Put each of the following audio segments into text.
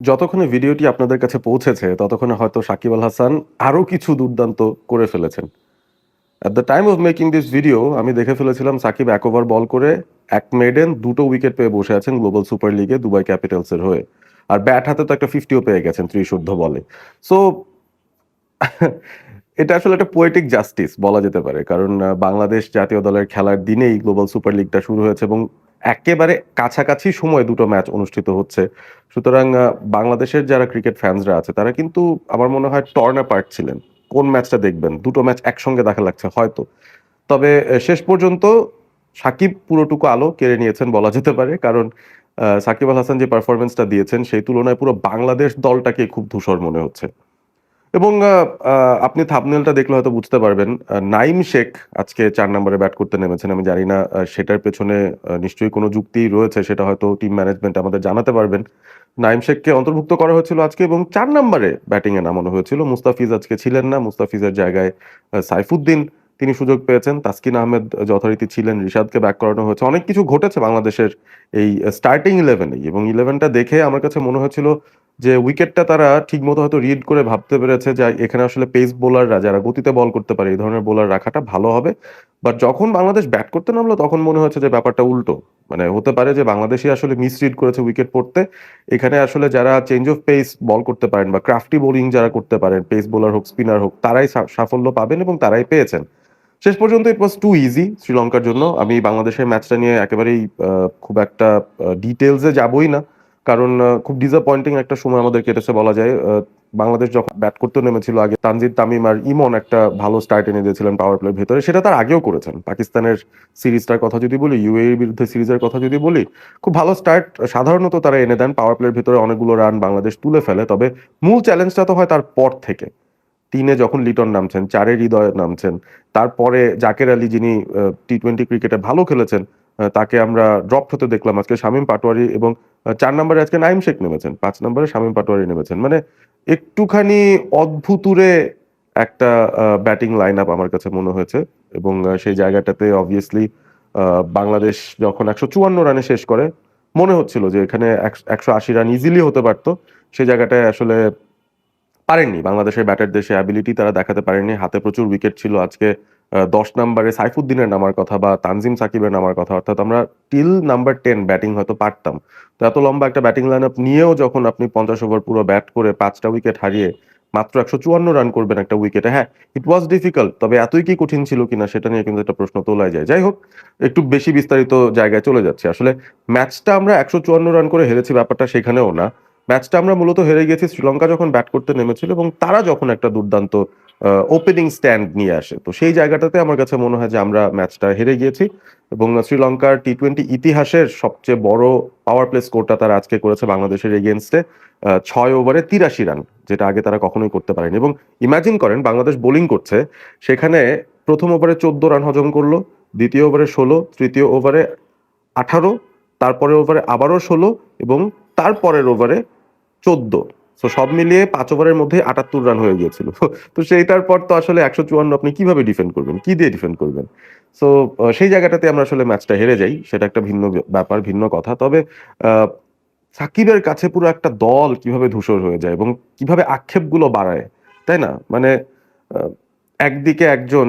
যতক্ষণে ভিডিওটি আপনাদের কাছে পৌঁছেছে, ততক্ষণে হয়তো সাকিব আল হাসান আরো কিছু দুর্দান্ত করে ফেলেছেন। At the time of making this video আমি দেখে ফেলেছিলাম সাকিব এক ওভার বল করে ১ মেডেন ২টো উইকেট পেয়ে বসে আছেন গ্লোবাল সুপার লিগে দুবাই ক্যাপিটালসের হয়ে। আর ব্যাট হাতে তো একটা 50ও পেয়ে গেছেন ত্রিশোর্ধ্ব বলে। সো এটা আসলে একটা পোয়েটিক জাস্টিস বলা যেতে পারে। কারণ বাংলাদেশ জাতীয় দলের খেলার দিনেই গ্লোবাল সুপার লিগটা শুরু হয়েছে এবং একেবারে কাছাকাছি সময়ে দুটো ম্যাচ অনুষ্ঠিত হচ্ছে। সুতরাং বাংলাদেশের যারা ক্রিকেট ফ্যানসরা আছে তারা কিন্তু আমার মনে হয় টর্ন অ্যাপার্ট ছিলেন। কোন ম্যাচটা দেখবেন? দুটো ম্যাচ একসঙ্গে দেখা লাগছে হয়তো। তবে শেষ পর্যন্ত সাকিব পুরোটুকু আলো কেড়ে নিয়েছেন বলা যেতে পারে। কারণ সাকিব আল হাসান যে পারফরম্যান্সটা দিয়েছেন সেই তুলনায় পুরো বাংলাদেশ দলটাকে খুব ধূসর মনে হচ্ছে। এবং আপনি থাম্বনেইলটা দেখলে হয়তো বুঝতে পারবেন। নাঈম শেখ আজকে ৪ নম্বরে ব্যাট করতে নেমেছেন। আমি জানি না সেটার পেছনে নিশ্চয়ই কোনো যুক্তি রয়েছে সেটা হয়তো টিম ম্যানেজমেন্ট আমাদের জানাতে পারবেন। নাঈম শেখকে অন্তর্ভুক্ত করা হয়েছিল আজকে এবং ৪ নম্বরে ব্যাটিং এ নামানো হয়েছিল। মুস্তাফিজ আজকে ছিলেন না। মুস্তাফিজের জায়গায় সাইফুদ্দিন তিনি সুযোগ পেয়েছেন। তাসকিন আহমেদ যথারীতি ছিলেন। রিশাদকে ব্যাক করানো হয়েছে। অনেক কিছু ঘটেছে বাংলাদেশের এই স্টার্টিং 11 এই এবং 11 টা দেখে আমার কাছে মনে হয়েছিল যে উইকেটটা তারা ঠিকমতো হয়তো রিড করে ভাবতে পেরেছে যে এখানে আসলে পেস বোলাররা যারা গতিতে বল করতে পারে এই ধরনের বোলার রাখাটা ভালো হবে। বাট যখন বাংলাদেশ ব্যাট করতে নামলো তখন মনে হয়েছে যে ব্যাপারটা উল্টো। মানে হতে পারে যে বাংলাদেশই আসলে মিসরিড করেছে উইকেট পড়তে। এখানে আসলে যারা চেঞ্জ অফ পেস বল করতে পারেন বা ক্রাফটি বোলিং যারা করতে পারেন, পেস বোলার হোক, স্পিনার হোক, তারাই সাফল্য পাবেন এবং তারাই পেয়েছেন। শেষ পর্যন্ত ইট ওয়াজ টু ইজি শ্রীলঙ্কার জন্য। আমি বাংলাদেশের ম্যাচটা নিয়ে একেবারেই খুব একটা ডিটেইলসে যাবোই না। কারণ খুব ডিসঅ্যাপয়েন্টিং একটা সময় আমাদের কেটেছে বলা যায়। বাংলাদেশ যখন ব্যাট করতে নেমেছিল আগে তানজিদ তামিম আর ইমন একটা ভালো স্টার্ট এনে দিয়েছিলেন পাওয়ার প্লের ভেতরে। সেটা তার আগেও করেছেন। পাকিস্তানের সিরিজটার কথা যদি বলি, ইউএইর বিরুদ্ধে সিরিজের কথা যদি বলি, খুব ভালো স্টার্ট সাধারণত তারা এনে দেন। পাওয়ার প্লের ভেতরে অনেকগুলো রান বাংলাদেশ তুলে ফেলে। তবে মূল চ্যালেঞ্জটা তো হয় তার পর থেকে। ৩ যখন লিটন নামছেন, ৪ হৃদয় নামছেন। তারপরে জাকের আলী যিনি টি-টোয়েন্টি ক্রিকেটে ভালো খেলেছেন, তাকে আমরা ড্রপ হতে দেখলাম। আজকে শামীম পাটোয়ারি এবং ৪ নম্বরে আজকে নাঈম শেখ নেমেছেন। ৫ নম্বরে শামীম পাটোয়ারি নেমেছেন। মানে একটুখানি অদ্ভুতুড়ে একটা ব্যাটিং লাইন আপ আমার কাছে মনে হয়েছে এবং সেই জায়গাটাতে অবভিয়াসলি বাংলাদেশ যখন ১৫৪ রানে শেষ করে, মনে হচ্ছিল যে এখানে ১৮০ রান ইজিলি হতে পারত। সেই জায়গাটায় আসলে পারেননি। বাংলাদেশের ব্যাটারদের সে অ্যাবিলিটি তারা দেখাতে পারেননি। হাতে প্রচুর উইকেট ছিল। আজকে ১০ নম্বরে সাইফুদ্দিনের নামার কথা বা তানজিম সাকিবের নামার কথা। অর্থাৎ আমরা টিল নাম্বার ১০ ব্যাটিং হয়তো পারতাম। তো এত লম্বা একটা ব্যাটিং লাইন-আপ নিয়েও যখন আপনি ৫০ ওভার পুরো ব্যাট করে ৫ টা উইকেট হারিয়ে মাত্র ১৫৪ রান করবেন একটা উইকেটে। হ্যাঁ, ইট ওয়াজ ডিফিকাল্ট। তবে এতই কি কঠিন ছিল কিনা সেটা নিয়ে কিন্তু একটা প্রশ্ন তোলাই যায়। যাই হোক, একটু বেশি বিস্তারিত জায়গায় চলে যাচ্ছি। আসলে ম্যাচটা আমরা ১৫৪ রান করে হেরেছি ব্যাপারটা সেখানেও না। ম্যাচটা আমরা মূলত হেরে গেছি শ্রীলঙ্কা যখন ব্যাট করতে নেমেছিল এবং তারা যখন একটা দুর্দান্ত ওপেনিং স্ট্যান্ড নিয়ে আসে। তো সেই জায়গাটাতে আমার কাছে মনে হয় যে আমরা ম্যাচটা হেরে গিয়েছি এবং শ্রীলঙ্কার টি-টোয়েন্টি ইতিহাসের সবচেয়ে বড় পাওয়ার প্লে স্কোরটা তারা আজকে করেছে বাংলাদেশের এগেইনস্টে ৬ ওভারে ৮৩ রান, যেটা আগে তারা কখনোই করতে পারেনি। এবং ইমাজিন করেন বাংলাদেশ বোলিং করছে, সেখানে ১ম ওভারে ১৪ রান হজম করল, ২য় ওভারে ১৬, ৩য় ওভারে ১৮, তারপরের ওভারে আবারও ১৬ এবং তারপরের ওভারে ১৪। সো সব মিলিয়ে ৫ ওভারের মধ্যে ৭৮ রান হয়ে গিয়েছিল। তো সেইটার পর তো আসলে ১৫৪ আপনি কিভাবে ডিফেন্ড করবেন? কি দিয়ে ডিফেন্ড করবেন? সো সেই জায়গাটাতে আমরা আসলে ম্যাচটা হেরে যাই। সেটা একটা ভিন্ন ব্যাপার, ভিন্ন কথা। তবে আ সাকিবের কাছে পুরো একটা দল কিভাবে ধূসর হয়ে যায় এবং কিভাবে আক্ষেপগুলো বাড়ায়, তাই না? মানে আ একদিকে একজন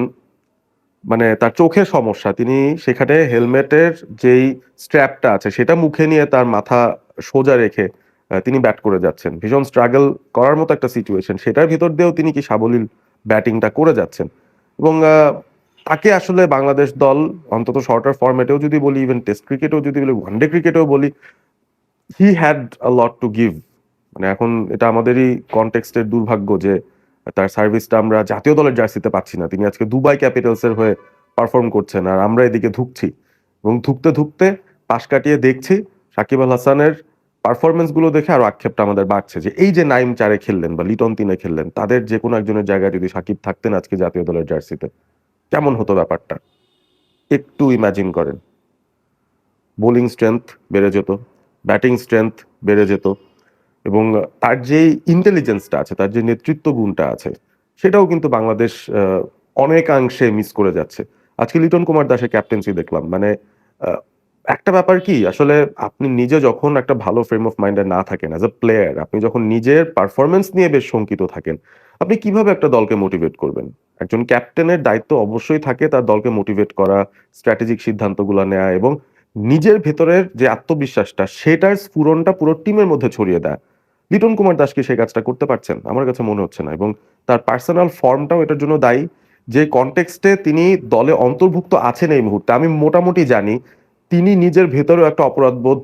মানে তার চোখের সমস্যা। তিনি সেখানে হেলমেটের যেই স্ট্র্যাপটা আছে সেটা মুখে নিয়ে তার মাথা সোজা রেখে তিনি ব্যাট করে যাচ্ছেন। ভীষণ স্ট্রাগল করার মতো একটা সিচুয়েশন। সেটার ভিতর দিয়েও তিনি কি সাবলীল ব্যাটিংটা করে যাচ্ছেন। এবং তাকে আসলে বাংলাদেশ দল অন্তত শর্টার ফরম্যাটেও যদি বলি, ইভেন টেস্ট ক্রিকেটেও যদি বলি, ওয়ানডে ক্রিকেটেও বলি, he had a lot to give. মানে এখন এটা আমাদেরই কনটেক্সট এর দুর্ভাগ্য যে তার সার্ভিসটা আমরা জাতীয় দলের জার্সিতে পাচ্ছি না। তিনি আজকে দুবাই ক্যাপিটালস এর হয়ে পারফর্ম করছেন। আর আমরা এদিকে ধুঁকছি। এবং ধুঁকতে পাশ কাটিয়ে দেখছি সাকিব আল হাসানের পারফরম্যান্স গুলো দেখে আরো আক্ষেপটা আমাদের বাড়ছে যে এই যে নাইম ৪ এ খেললেন বা লিটন ৩ এ খেললেন, তাদের যেকোনো একজনের জায়গায় যদি সাকিব থাকতেন আজকে জাতীয় দলের জার্সিতে, কেমন হতো ব্যাপারটা? একটু ইমাজিন করেন। বোলিং স্ট্রেংথ বেড়ে যেত, ব্যাটিং স্ট্রেংথ বেড়ে যেত এবং তার যেই ইন্টেলিজেন্সটা আছে, তার যে নেতৃত্ব গুণটা আছে, সেটাও কিন্তু বাংলাদেশ অনেকাংশে মিস করে যাচ্ছে। আজকে লিটন কুমার দাসের ক্যাপ্টেন্সি দেখলাম। মানে আ একটা ব্যাপার কি আসলে আপনি নিজে যখন একটা ভালো ফ্রেম অফ মাইন্ডে না থাকেন অ্যাজ আ প্লেয়ার, আপনি যখন নিজের পারফরম্যান্স নিয়ে বেশ শঙ্কিত থাকেন, আপনি কিভাবে একটা দলকে মোটিভেট করবেন? একজন ক্যাপ্টেনের দায়িত্ব অবশ্যই থাকে তার দলকে মোটিভেট করা, স্ট্র্যাটেজিক সিদ্ধান্তগুলা নেয়া এবং নিজের ভেতরের যে আত্মবিশ্বাসটা সেটার স্ফুরণটা পুরো টিমের মধ্যে ছড়িয়ে দেয়া। লিটন কুমার দাস কি সেই কাজটা করতে পারছেন? আমার কাছে মনে হচ্ছে না এবং তার পার্সোনাল ফর্মটাও এটার জন্য দায়ী। যে কনটেক্সটে তিনি দলে অন্তর্ভুক্ত আছেন এই মুহূর্তে আমি মোটামুটি জানি তিনি নিজের ভেতরেও একটা অপরাধবোধ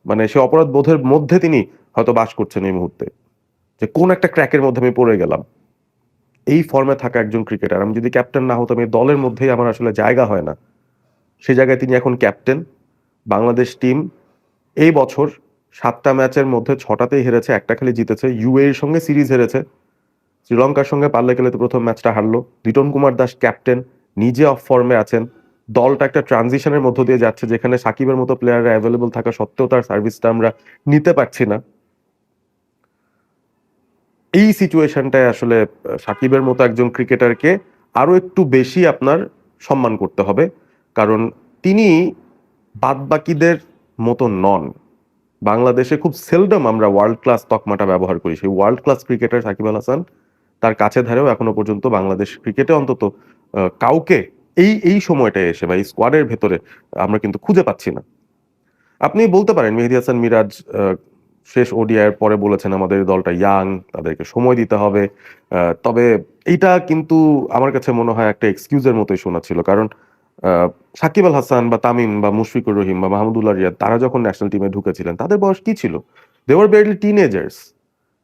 মানে সে অপরাধবোধের মধ্যে তিনি হয়তো বাস করছেন এই মুহূর্তে। যে কোন একটা ক্র্যাকের মধ্যে আমি পড়ে গেলাম। এই ফর্মে থাকা একজন ক্রিকেটার আমি যদি ক্যাপ্টেন না হতাম এই দলের মধ্যেই আমার আসলে জায়গা হয় না। সে জায়গায় তিনি এখন ক্যাপ্টেন। বাংলাদেশ টিম এই বছর ৭ টা ম্যাচের মধ্যে ৬ টাতেই হেরেছে, একটা খালি জিতেছে। ইউএইর সঙ্গে সিরিজ হেরেছে। শ্রীলঙ্কার সঙ্গে পাল্লা খেলে তো ১ম ম্যাচটা হারলো। লিটন কুমার দাস ক্যাপ্টেন, নিজে অফ ফর্মে আছেন। দলটা একটা ট্রানজিশনের মধ্য দিয়ে যাচ্ছে যেখানে সাকিবের মতো প্লেয়াররা এভেলেবল থাকা সত্ত্বেও তার সার্ভিসটা আমরা নিতে পারছি না। এই সিচুয়েশনটায় আসলে সাকিবের মতো একজন ক্রিকেটারকে আরো একটু বেশি আপনার সম্মান করতে হবে। কারণ তিনি বাদবাকিদের মতো নন। বাংলাদেশে খুব সেলডম আমরা ওয়ার্ল্ড ক্লাস তকমাটা ব্যবহার করি। সেই world class cricketer Shakib Al Hasan তার কাছে ধারেও এখনো পর্যন্ত বাংলাদেশ ক্রিকেটে অন্তত কাউকে এই সময়টায় এসে বা এই স্কোয়াডের ভেতরে আমরা কিন্তু খুঁজে পাচ্ছি না। আপনি বলতে পারেন মেহেদী হাসান মিরাজ শেষ ওডিআইয়ের পরে বলেছেন আমাদের দলটা ইয়াং, তাদেরকে সময় দিতে হবে। তবে এইটা কিন্তু আমার কাছে মনে হয় একটা এক্সকিউজের মতোই শোনাচ্ছিল। কারণ আ সাকিব আল হাসান বা তামিম বা মুশফিকুর রহিম বা মাহমুদুল্লাহ রিয়াদ তারা যখন ন্যাশনাল টিমে ঢুকেছিলেন তাদের বয়স কি ছিল? They were barely teenagers.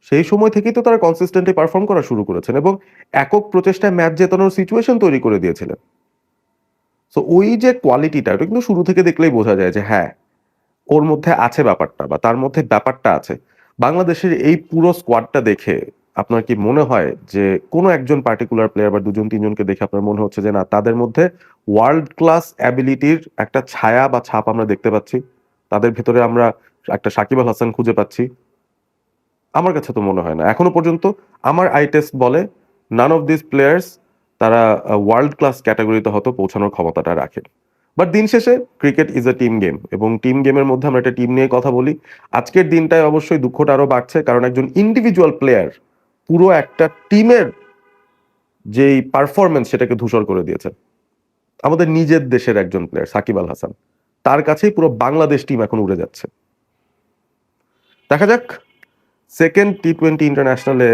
সেই সময় থেকেই তো তারা কনসিস্টেন্টলি পারফর্ম করা শুরু করেছেন এবং একক প্রচেষ্টায় ম্যাচ জেতানোর সিচুয়েশন তৈরি করে দিয়েছিলেন। সো ওই যে কোয়ালিটিটা ওটা কিন্তু শুরু থেকে দেখলেই বোঝা যায় যে হ্যাঁ, ওর মধ্যে আছে ব্যাপারটা বা তার মধ্যে ব্যাপারটা আছে। বাংলাদেশের এই পুরো স্কোয়াডটা দেখে আপনার কি মনে হয় যে কোনো একজন পার্টিকুলার প্লেয়ার বা ২ জন ৩ জনকে দেখে আপনার মনে হচ্ছে যে না তাদের মধ্যে ওয়ার্ল্ড ক্লাস অ্যাবিলিটির একটা ছায়া বা ছাপ আমরা দেখতে পাচ্ছি? তাদের ভেতরে আমরা একটা সাকিব আল হাসান খুঁজে পাচ্ছি? আমার কাছে তো মনে হয় না। এখনো পর্যন্ত আমার আই টেস্ট বলে none of these players তারা ওয়ার্ল্ড ক্লাস ক্যাটেগরিতে হয়তো পৌঁছানোর ক্ষমতাটা রাখে। বাট দিন শেষে cricket is a team game এবং টিম গেমের মধ্যে আমরা একটা টিম নিয়ে কথা বলি। আজকের দিনটায় অবশ্যই দুঃখটা আরো বাড়ছে কারণ একজন ইন্ডিভিজুয়াল প্লেয়ার পুরো একটা টিমের যেই পারফরম্যান্স সেটাকে ধূসর করে দিয়েছে। আমাদের নিজের দেশের একজন প্লেয়ার সাকিব আল হাসান। তার কাছেই পুরো বাংলাদেশ টিম এখন উড়ে যাচ্ছে। দেখা যাক 2nd টি-20 ইন্টারন্যাশনালে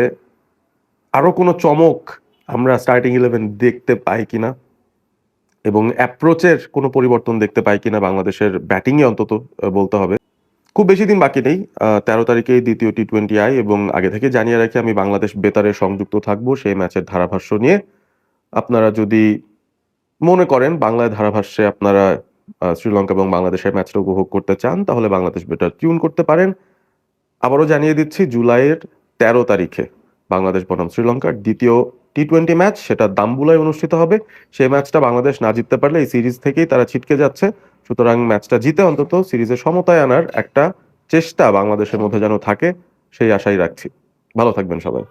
আরো কোনো চমক আমরা স্টার্টিং 11 দেখতে পাই কিনা এবং অ্যাপ্রোচের কোনো পরিবর্তন দেখতে পাই কিনা বাংলাদেশের ব্যাটিংয়ে অন্তত বলতে হবে। খুব বেশি দিন বাকি নেই। ১৩ তারিখেই দ্বিতীয় টি-20 আই এবং আগে থেকে জানিয়ে রাখি আমি বাংলাদেশ বেতারে সংযুক্ত থাকবো সেই ম্যাচের ধারাভাষ্য নিয়ে। আপনারা যদি মনে করেন বাংলায় ধারাভাষ্যে আপনারা শ্রীলঙ্কা এবং বাংলাদেশের ম্যাচটা উপভোগ করতে চান তাহলে বাংলাদেশ বেতার টিউন করতে পারেন। আবারও জানিয়ে দিচ্ছি জুলাইয়ের ১৩ তারিখে বাংলাদেশ বনাম শ্রীলঙ্কার দ্বিতীয় টি-20 ম্যাচ সেটা দাম্বুলায় অনুষ্ঠিত হবে। সেই ম্যাচটা বাংলাদেশ না জিততে পারলে এই সিরিজ থেকেই তারা ছিটকে যাচ্ছে। সুতরাং ম্যাচটা জিতে অন্তত সিরিজে সমতায় আনার একটা চেষ্টা বাংলাদেশের মধ্যে যেন থাকে সেই আশাই রাখছি। ভালো থাকবেন সবাই।